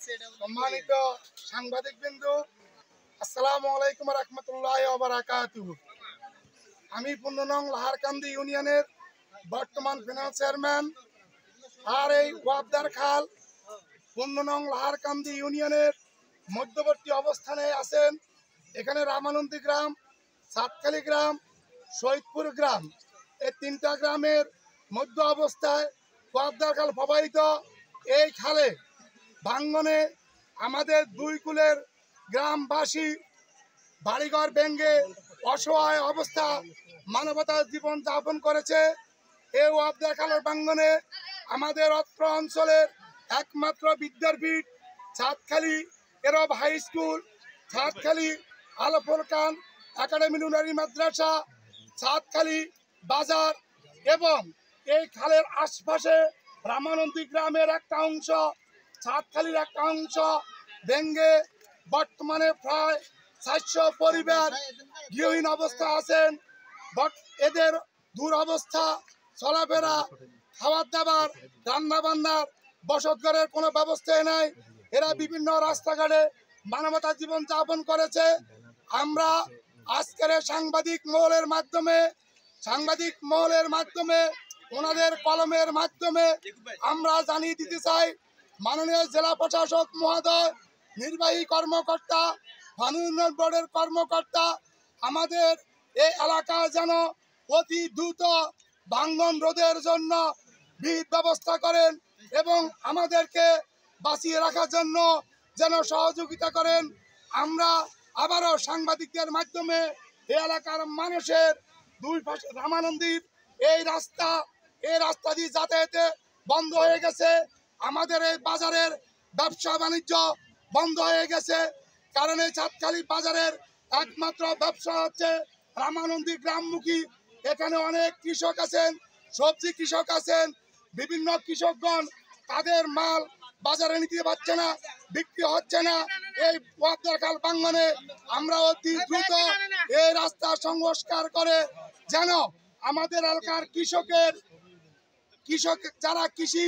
সম্মানিত সাংবাদিক বিন্দু, আসসালামু আলাইকুম রহমতুল্লাহি ওয়া বারাকাতুহু। আমি 15 নং লাহারকান্দি ইউনিয়নের বর্তমান ফাইনাল চেয়ারম্যান। আর এই ওয়াবদার খাল 15 নং লাহারকান্দি ইউনিয়নের মধ্যবর্তী অবস্থানে আছেন। এখানে রামানন্দী গ্রাম, সাতখালি গ্রাম, শহীদপুর গ্রাম, এই 3টা গ্রামের মধ্য অবস্থায় ওয়াবদার খাল প্রবাহিত। এই খালে ভাঙ্গনে আমাদের 2 কুলের গ্রামবাসী বাড়িঘর ভেঙে অসহায় অবস্থা মানবতার জীবন যাপন করেছে। এই ওয়াবদার খালের ভাঙ্গনে আমাদের অত্র অঞ্চলের একমাত্র বিদ্যাপীঠ সাতখালি এরব হাই স্কুল, সাতখালি আল ফুরকান একাডেমি নুনারি মাদ্রাসা, সাতখালি বাজার এবং এই খালের আশপাশে রামানন্দী গ্রামের একটা অংশ, সাতখালির একটা অংশ ভেঙ্গে বর্তমানে প্রায় 400 পরিবার গৃহহীন অবস্থা আছেন। এদের দুরবস্থা, চলাফেরা, খাবার দাবার, রান্না বান্নার, বসত ঘরের কোনো ব্যবস্থাই নাই। এরা বিভিন্ন রাস্তাঘাটে মানবতার জীবন যাপন করেছে। আমরা আজকের সাংবাদিক মহলের মাধ্যমে ওনাদের কলমের মাধ্যমে আমরা জানিয়ে দিতে চাই, মাননীয় জেলা প্রশাসক মহোদয়, নির্বাহী কর্মকর্তা, পানি উন্নয়ন বোর্ডের কর্মকর্তা, আমাদের এই এলাকা যেন অতি দ্রুত ভাঙ্গন রোধের জন্য বিহিত ব্যবস্থা করেন এবং আমাদেরকে বাঁচিয়ে রাখার জন্য যেন সহযোগিতা করেন। আমরা আবারও সাংবাদিকদের মাধ্যমে এই এলাকার মানুষের 2 পাশে রামানন্দীর এই রাস্তা দিয়ে যাতায়াতে বন্ধ হয়ে গেছে। আমাদের এই বাজারের ব্যবসা বাণিজ্য বন্ধ হয়ে গেছে, কারণ এই সাতখালি বাজারের একমাত্র ব্যবসা হচ্ছে রামানন্দী গ্রামমুখী। এখানে অনেক কৃষক আছেন, সবজি কৃষক আছেন। বিভিন্ন কৃষকগণ তাদের মাল বাজারে নিতে পারছে না, বিক্রি হচ্ছে না। এই ওয়াবদার খাল ভাঙ্গনে আমরা অতি দ্রুত এই রাস্তা সংস্কার করে যেন আমাদের এলাকার কৃষক যারা কৃষি